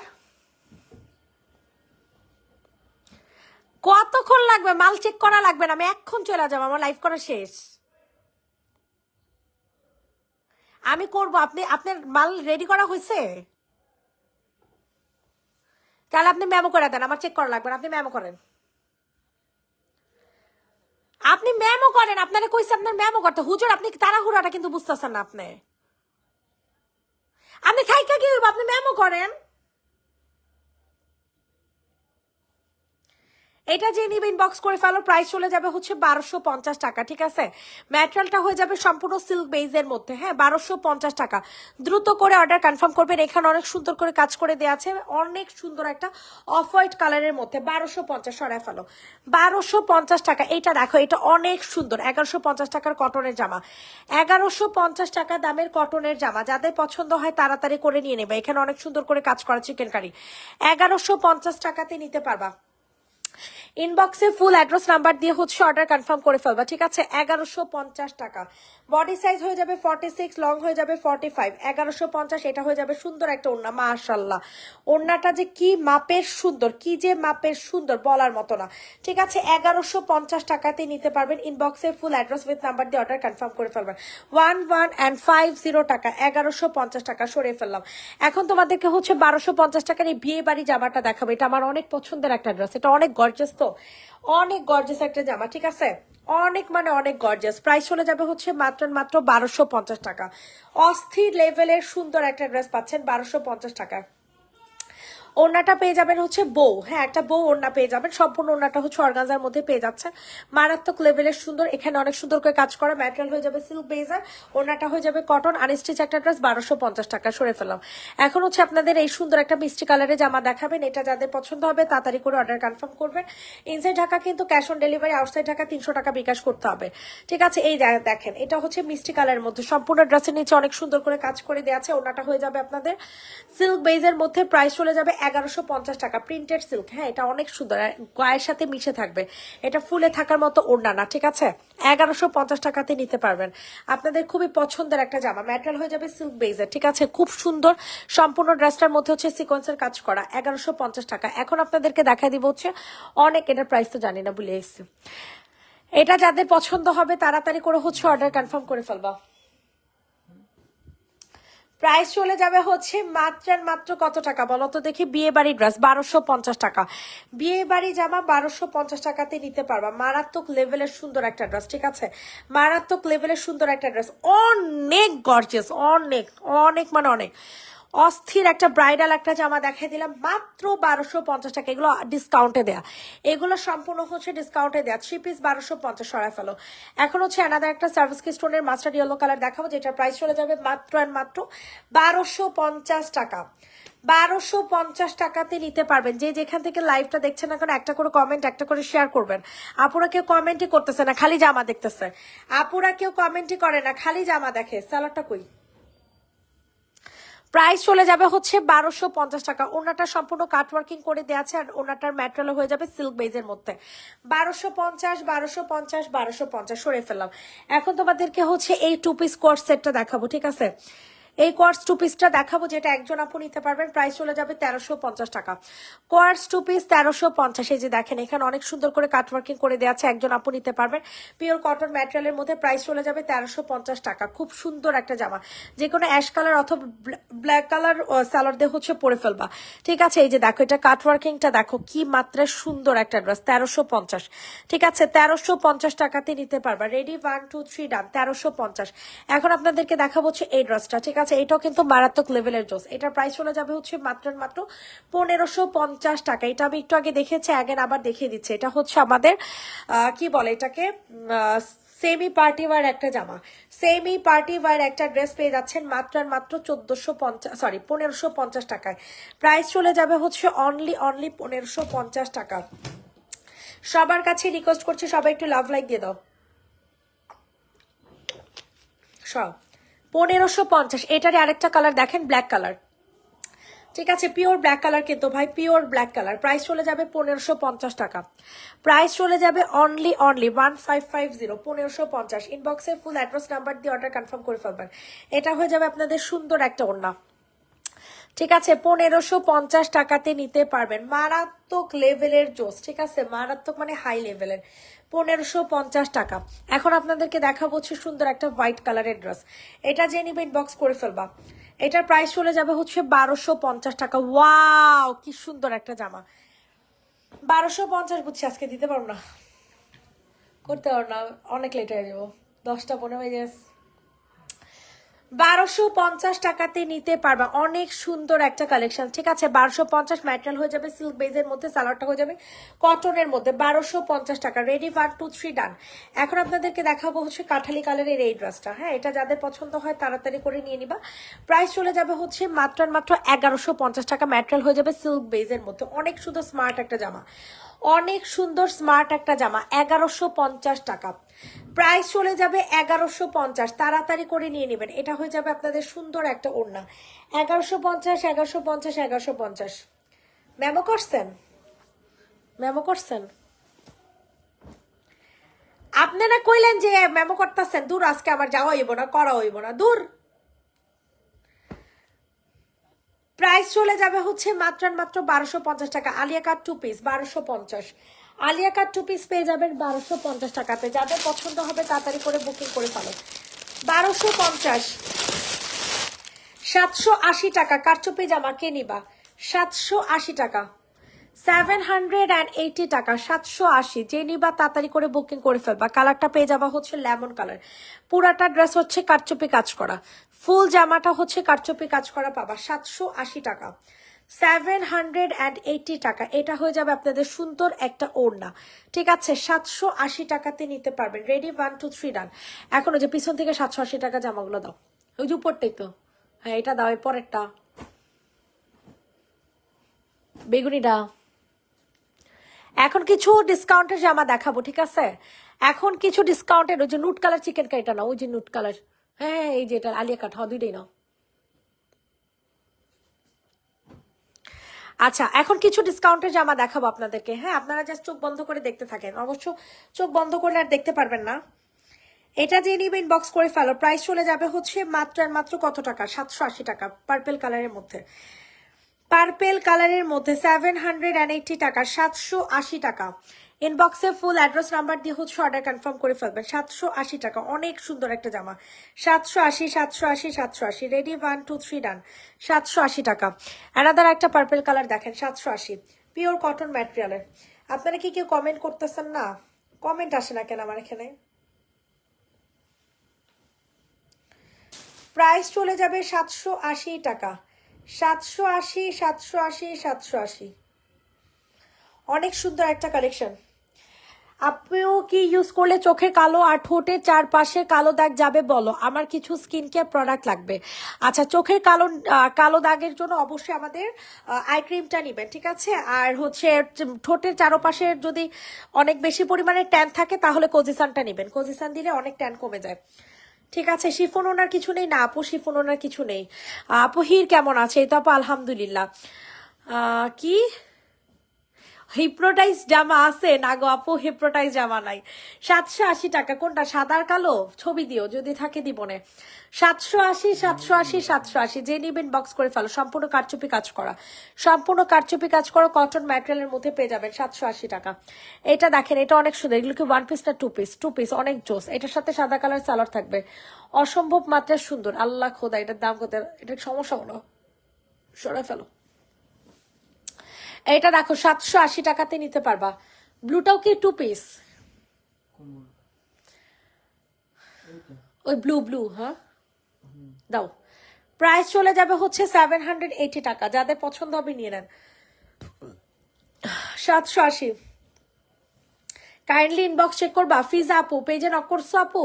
কতক্ষণ লাগবে? মাল চেক করা লাগবে না, আমি এক্ষণ চলে যাবো, আমার লাইভ করা শেষ। আমি করব। আপনি, আপনার মাল রেডি করা হয়েছে? তাহলে আপনি মেমো করে দেন, আমার চেক করা লাগবে না, আপনি মেমো করেন। আপনি মেমো করেন, আপনারা কইছে আপনার মেমো করতে। হুজুর, আপনি তাড়াহুড়াটা কিন্তু বুঝতেছেন না। আপনি আপনি খাইকা কি হইব? আপনি মেমো করেন। এটা যে নিবে ইনবক্স করে ফেলো। প্রাইস চলে যাবে হচ্ছে 1250 টাকা, ঠিক আছে? ম্যাটেরিয়ালটা হয়ে যাবে সম্পূর্ণ সিল্ক বেইজের মধ্যে। হ্যাঁ, 1250 টাকা। দ্রুত করে অর্ডার কনফার্ম করবেন। এখানে অনেক সুন্দর করে কাজ করে দেওয়া আছে, অনেক সুন্দর একটা অফ হোয়াইট কালারের মধ্যে। 1250 সরাই ফেলো, 1250 টাকা। এটা দেখো, এটা অনেক সুন্দর। 1150 টাকার কটনের জামা, 1150 টাকা দামের কটনের জামা। যাদের পছন্দ হয় তাড়াতাড়ি করে নিয়ে নেবে। এখানে অনেক সুন্দর করে কাজ করা চিকেন কারি, 1150 টাকাতে নিতে পারবা। ইনবক্সে ফুল অ্যাড্রেস নাম্বার দিয়ে হচ্ছে অর্ডার কনফার্ম করে ফেলবা, ঠিক আছে? 1150 টাকা। বডি সাইজ হয়ে যাবে 46, লং হয়ে যাবে 45, 1150। এটা হয়ে যাবে সুন্দর একটা ওড়না। মাশাআল্লাহ, ওড়নাটা যে কি মাপের সুন্দর, কি যে মাপের সুন্দর, বলার মতো না, ঠিক আছে? 1150 টাকাতে নিতে পারবেন। ইনবক্সে ফুল অ্যাড্রেস উইথ নাম্বার দিয়ে অর্ডার কনফার্ম করে ফেলবেন। 1150 টাকা, 1150 টাকা সরিয়ে ফেললাম। এখন তোমাদেরকে হচ্ছে 1250 টাকার এই বিয়ে বাড়ি জামাটা দেখাবো। এটা আমার অনেক পছন্দের একটা ড্রেস, এটা অনেক গর্জিয়াস, তো অনেক গর্জিয়াস একটা জামা, ঠিক আছে? অনেক মানে অনেক গর্জিয়াস। প্রাইস চলে যাবে হচ্ছে মাত্র মাত্র 1250 টাকা। অস্থির লেভেলের সুন্দর একটা ড্রেস পাচ্ছেন 1250 টাকা। ওড়নাটা পেয়ে যাবেন হচ্ছে বউ। হ্যাঁ, একটা বউ ওড়না পেয়ে যাবেন। সম্পূর্ণ ওড়নাটা হচ্ছে অর্গানজার মধ্যে পেয়ে যাচ্ছে, মারাত্মক লেভেলের সুন্দর। এখানে অনেক সুন্দর করে কাজ করা, ম্যাটেরিয়াল হয়ে যাবে সিল্ক বেজার, ওড়নাটা হয়ে যাবে কটন। আনস্টিচ একটা ড্রেস 1250 টাকা সরে ফেলাম। এখন হচ্ছে আপনাদের এই সুন্দর একটা মিষ্টি কালারের জামা দেখাবেন। এটা যাদের পছন্দ হবে তাড়াতাড়ি করে অর্ডার কনফার্ম করবেন। ইনসাইড ঢাকা কিন্তু cash on delivery, outside Dhaka 300 টাকা বিকাশ করতে হবে, ঠিক আছে? এই দেখেন, এটা হচ্ছে মিষ্টি কালারের মধ্যে, সম্পূর্ণ ড্রেসের নিচে অনেক সুন্দর করে কাজ করে দেওয়া আছে। ওড়নাটা হয়ে যাবে আপনাদের সিল্ক বেজের মধ্যে। প্রাইস চলে যাবে 1150 টাকা। প্রিন্টেড সিল্ক, হ্যাঁ, এটা অনেক সুন্দর, গায়ের সাথে মিশে থাকবে। এটা ফুলে থাকার মতো ওড়না না, ঠিক আছে? 1150 টাকাতে নিতে পারবেন। আপনাদের খুবই পছন্দের একটা জামা, ম্যাটেরিয়াল হয়ে যাবে সিল্ক বেজের, ঠিক আছে? খুব সুন্দর। সম্পূর্ণ ড্রেসটার মধ্যে হচ্ছে সিকোয়েন্সের কাজ করা, 1150 টাকা। এখন আপনাদেরকে দেখাই দিব হচ্ছে অনেক, এটার প্রাইস তো জানি না, ভুলে এসেছি। এটা যাদের পছন্দ হবে তাড়াতাড়ি করে হচ্ছে অর্ডার কনফার্ম করে ফেলবা। প্রাইস চলে যাবে হচ্ছে মাত্র আর মাত্র কত টাকা বলো তো দেখি, বিয়ে বাড়ি ড্রেস 1250 টাকা, বিয়ে বাড়ি জামা 1250 টাকাতে নিতে পারবা। মারাত্মক লেভেলের সুন্দর একটা ড্রেস, ঠিক আছে, মারাত্মক লেভেলের সুন্দর একটা ড্রেস, অনেক গর্জিয়াস, অনেক অনেক মানে অনেক অস্থির একটা ব্রাইডাল একটা জামা দেখাই দিলাম মাত্র 1250 টাকা। এগুলো ডিসকাউন্টে দেয়া, এগুলো সম্পূর্ণ হচ্ছে ডিসকাউন্টে দেয়া। 3 পিস 1250 সরাই ফেলো। এখন হচ্ছে অ্যানাদার একটা সার্ভিস কি স্টোনের মাস্টার্ড ইয়েলো কালার দেখাবো, যেটার প্রাইস চলে যাবে মাত্র আর মাত্র 1250 টাকা। 1250 টাকাতে নিতে পারবেন। যে যেখান থেকে লাইভটা দেখছেন না কেন একটা করে কমেন্ট, একটা করে শেয়ার করবেন। আপুরা কেউ কমেন্টই করতেছে না, খালি জামা দেখতেছে। আপুরা কেউ কমেন্টই করে না, খালি জামা দেখে। স্যালাডটা কই? প্রাইস চলে যাবে হচ্ছে 1250 টাকা। ওনাটা সম্পূর্ণ কাটওয়ার্কিং করে দেওয়া আছে, আর ওনাটার ম্যাটেরিয়াল হয়ে যাবে সিল্ক বেজের মধ্যে। 1250 1250 1250 সরে ফেললাম। এখন তোমাদেরকে হচ্ছে এই 2 পিস কোর্স সেটটা দেখাবো, ঠিক আছে, এই কোয়ার্স 2 পিসটা দেখাবো, যেটা একজন আপু নিতে পারবেন। প্রাইস চলে যাবে 1350 টাকা। Quartz 2 piece 1350। এই যে দেখেন এখানে অনেক সুন্দর করে কাটওয়ার্কিং করে দেওয়া আছে, একজন আপু নিতে পারবেন পিওর কটন ম্যাটেরিয়ালের মধ্যে। প্রাইস চলে যাবে 1350 টাকা। খুব সুন্দর একটা জামা, যে কোনো অ্যাশ কালার অথবা ব্ল্যাক কালার সালোয়ার দিয়ে হচ্ছে পরে ফেলবা, ঠিক আছে। এই যে দেখো এটা কাটওয়ার্কিংটা দেখো কি মাত্রায় সুন্দর একটা ড্রেস, 1350, ঠিক আছে, 1350 টাকাতে নিতে পারবা। রেডি 1 2 3 ডান, 1350। এখন আপনাদেরকে দেখাবো হচ্ছে এই ড্রেসটা, ঠিক আছে, এটাও কিন্তু মারাত্মক লেভেলের ড্রেস। এটার প্রাইস চলে যাবে হচ্ছে মাত্র 1550 টাকা। এটা আমি একটু আগে দেখেছি, আগে আবার দেখিয়ে দিচ্ছে। এটা হচ্ছে আমাদের কি বলে এটাকে, সেমি পার্টি ওয়ার একটা জামা, সেমি পার্টি ওয়ার একটা ড্রেস পেয়ে যাচ্ছেন মাত্র আর মাত্র 1550 টাকায়। প্রাইস চলে যাবে হচ্ছে অনলি 1550 টাকা। সবার কাছে রিকোয়েস্ট করছি সবাই একটু লাভ লাইক দিয়ে দাও। সব 1550। এটারই আরেকটা কালার দেখেন, ব্ল্যাক কালার, ঠিক আছে, পিওর ব্ল্যাক কালার কিন্তু ভাই, পিওর ব্ল্যাক কালার। প্রাইস চলে যাবে 1550 টাকা। প্রাইস চলে যাবে অনলি 1550, 1550। ইনবক্সে ফুল অ্যাড্রেস নাম্বার দিয়ে অর্ডার কনফার্ম করে ফেলবেন। এটা হয়ে যাবে আপনাদের সুন্দর একটা ওড়না, ঠিক আছে, 1550 টাকাতে নিতে পারবেন। মারাত্মক লেভেলের জোস, ঠিক আছে, মারাত্মক মানে হাই লেভেলের। 1550 টাকা। এখন আপনাদেরকে দেখাবো হচ্ছে সুন্দর একটা হোয়াইট কালারের ড্রেস। এটা যে নিবে ইনবক্স করে ফেলবা। এটার প্রাইস চলে যাবে হচ্ছে 1250 টাকা। ওয়াও কি সুন্দর একটা জামা, 1250। বুঝছি আজকে দিতে পারবো না, করতে পারবো না, অনেক লেট হয়ে যাবো, 10টা 15 হয়ে যাবে। 1250 টাকাতে নিতে পারবা। অনেক সুন্দর একটা কালেকশন, ঠিক আছে, 1250। ম্যাটেরিয়াল হয়ে যাবে সিল্ক বেজের মধ্যে, সালোয়ারটা হয়ে যাবে কটনের মধ্যে। 1250 টাকা। রেডি 1 2 3 ডান। এখন আপনাদেরকে দেখাবো হচ্ছে কাঠালি কালারের এই ড্রেসটা। হ্যাঁ, এটা যাদের পছন্দ হয় তাড়াতাড়ি করে নিয়ে নিবা। প্রাইস চলে যাবে হচ্ছে মাত্র 1150 টাকা। ম্যাটেরিয়াল হয়ে যাবে সিল্ক বেজের মধ্যে। অনেক সুন্দর স্মার্ট একটা জামা, অনেক সুন্দর স্মার্ট একটা জামা, 1150 টাকা। প্রাইস চলে যাবে 1150। তাড়াতাড়ি করে নিয়ে নেবেন। এটা হয়ে যাবে আপনাদের সুন্দর একটা ওড়না। 1150 1150 1150। মেমো করছেন, মেমো করছেন আপনারা, কইলেন যে মেমো করতেছেন। দূর, আজকে আমার যাওয়া হইব না, করা হইব না, দূর। প্রাইস চলে যাবে হচ্ছে মাত্র 1250 টাকা। আলিয়া কাট 2 পিস 1250। আলিয়া কাট 2 পিস পেয়ে যাবেন 1250 টাকাতে। যাদের পছন্দ হবে তাড়াতাড়ি করে বুকিং করে ফেলো। 1250। 780 টাকা। কারচুপি জামা কে নিবা? 780 টাকা। 780 টাকা, 780। যে নিবা তাড়াতাড়ি করে বুকিং করে ফেলবা। কালারটা পেয়ে যাবা হচ্ছে লেমন কালার। পুরাটা ড্রেস হচ্ছে কারচুপি কাজ করা, ফুল জামাটা হচ্ছে কারচুপি কাজ করা পাবা 780 টাকা। 780 টাকা। এটা হয়ে যাবে আপনাদের সুন্দর একটা ওড়না, ঠিক আছে, 780 টাকাতে নিতে পারবেন। রেডি 1 2 3 ডান। এখন ওই যে পিছন থেকে 780 টাকা জামাগুলো দাও, ওই যে উপরটাই তো, হ্যাঁ এটা দাও, এর পরেরটা বেগুনিটা। এখন কিছু ডিসকাউন্টের জামা দেখাবো, ঠিক আছে, এখন কিছু ডিসকাউন্টের। ওই যে নুট কালার চিকেন কারিটা না, ওই যে নুট কালার, হ্যাঁ এই যে এটা আলিয়া কাট, দুইটাই নাও। আচ্ছা, এখন কিছু ডিসকাউন্টের জামা দেখাবো আপনাদেরকে। হ্যাঁ, আপনারা জাস্ট চোখ বন্ধ করে দেখতে থাকেন। অবশ্য চোখ বন্ধ করলে আর দেখতে পারবেন না। এটা যে নিবে ইনবক্স করে ফেলো। প্রাইস চলে যাবে হচ্ছে মাত্র আর মাত্র কত টাকা? 780 টাকা। পার্পেল কালারের মধ্যে, পার্পেল কালারের মধ্যে 780 টাকা, 780 টাকা। ইনবক্সে ফুল অ্যাড্রেস নাম্বার দিয়ে হচ্ছে অর্ডার কনফার্ম করে ফেলবেন। 780 টাকা, অনেক সুন্দর একটা জামা। 780, 780, 780, রেডি 1 2 3 ডান। 780 টাকা। অ্যানাদার একটা পার্পল কালার দেখেন, 780, পিওর কটন ম্যাটেরিয়ালের। আপনারা কি কেউ কমেন্ট করতেছেন না? কমেন্ট আসে না কেন আমার এখানে? প্রাইস চলে যাবে 780 টাকা। 780, 780, 780, অনেক সুন্দর একটা কালেকশন। আপনিও কি ইউজ করলে চোখের কালো আর ঠোঁটের চারপাশে কালো দাগ যাবে বলো? আমার কিছু স্কিন কেয়ার প্রোডাক্ট লাগবে। আচ্ছা, চোখের কালো দাগের জন্য অবশ্যই আমাদের আই ক্রিমটা নেবেন, ঠিক আছে? আর হচ্ছে ঠোঁটের চারপাশে যদি অনেক বেশি পরিমাণে ট্যান থাকে তাহলে কোজিসানটা নেবেন। কোজিসান দিলে অনেক ট্যান কমে যায়, ঠিক আছে? শিফন ওনার কিছু নেই না আপু? শিফন ওনার কিছু নেই। আপু হির কেমন আছে? এই তো আপু আলহামদুলিল্লাহ। কি হিপ্নোটাইজ জামা আছে না গো আপু? হিপ্নোটাইজ জামা নাই। 780 টাকা। কোনটা, সাদা আর কালো? ছবি দিও, যদি থাকে দিবনে। 780, 780, 780, যে নিবেন বক্স করে ফেলো। সম্পূর্ণ কারচুপি কাজ করা, সম্পূর্ণ কারচুপি কাজ করা কটন ম্যাটেরিয়ালের মধ্যে পেয়ে যাবেন 780 টাকা। এটা দেখেন, এটা অনেক সুন্দর। এগুলো কি 1 পিস না 2 পিস? 2 পিস, অনেক জোস। এটার সাথে সাদা কালার সালোয়ার থাকবে, অসম্ভব মাত্রায় সুন্দর। আল্লাহ খোদা, এটার দাম কত? এটা সমস্যা হলো, সরে ফেলো। এটা দেখো 780 টাকাতে নিতে পারবা। ব্লুটাও কি 2 পিস? ওই ব্লু, হ্যাঁ দাও। প্রাইস চলে যাবে হচ্ছে 780 টাকা। যাদের পছন্দ হবে নিয়ে নেন। 780। কাইন্ডলি ইনবক্স চেক করবা। ফিজা আপু পেজে নক করছো আপু?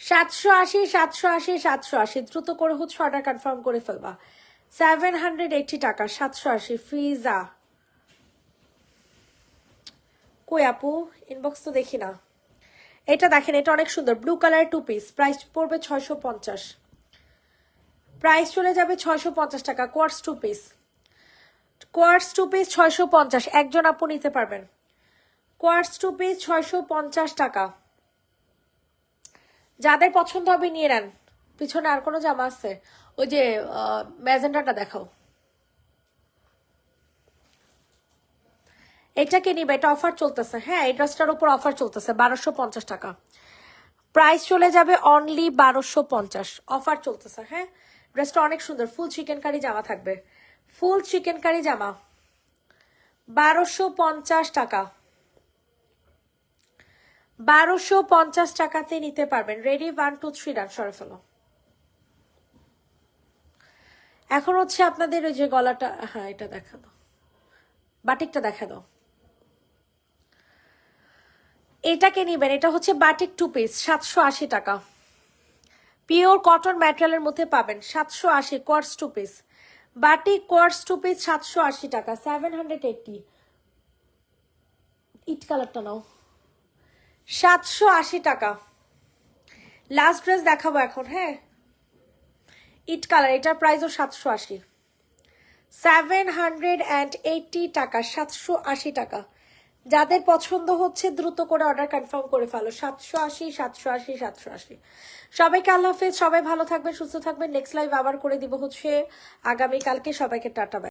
780, 780, 780, দ্রুত করে হচ্ছে অর্ডার কনফার্ম করে ফেলবা। 780 টাকা, 780। ফিজা কই আপু? ইনবক্স তো দেখি না। এটা দেখেন, এটা অনেক সুন্দর, ব্লু কালার 2 পিস। প্রাইস পড়বে 650। প্রাইস চলে যাবে 650 টাকা। Quartz 2 piece, quartz 2 piece 650। একজন আপু নিতে পারবেন। কোয়ার্টস 2 পিস 650 টাকা। যাদের পছন্দ হবে নিয়ে নেন। পিছনে আর কোনো জামা আছে? ওই যে ম্যাজেন্টাটা দেখাও। এটাকে নিবে, এটা অফার চলতেছে। হ্যাঁ, এই ড্রেসটার উপর অফার চলতেছে, 1250 টাকা। প্রাইস চলে যাবে অনলি 1250, অফার চলতেছে। হ্যাঁ, ড্রেসটা অনেক সুন্দর, ফুল চিকেন কারি জামা থাকবে, ফুল চিকেন কারি জামা। 1250 টাকা, 1250 টাকাতে নিতে পারবেন। রেডি 1 2 3 ডান। সরে ফেলো। এখন হচ্ছে আপনাদের ওই যে গলাটা, হ্যাঁ এটা দেখা দাও, বাটিকটা দেখা দাও। এটাকে নিবেন, এটা হচ্ছে বাটিক 2 পিস, 780 টাকা। পিওর কটন ম্যাটেরিয়ালের মধ্যে পাবেন। 780, quartz 2 piece, batik quartz 2 piece 780 টাকা। 780, ইট কালারটা নাও। 780 টাকা। লাস্ট ড্রেস দেখাবো এখন। হ্যাঁ, ইট কালার, এটার প্রাইসও 780। 780 টাকা, 780 টাকা। যাদের পছন্দ হচ্ছে দ্রুত করে অর্ডার কনফার্ম করে ফেলো। 780, 780, 780। সবাইকে আল্লাহ হাফেজ, সবাই ভালো থাকবেন, সুস্থ থাকবেন। নেক্সট লাইভ আবার করে দিব হচ্ছে আগামীকালকে। সবাইকে টাটা বাই।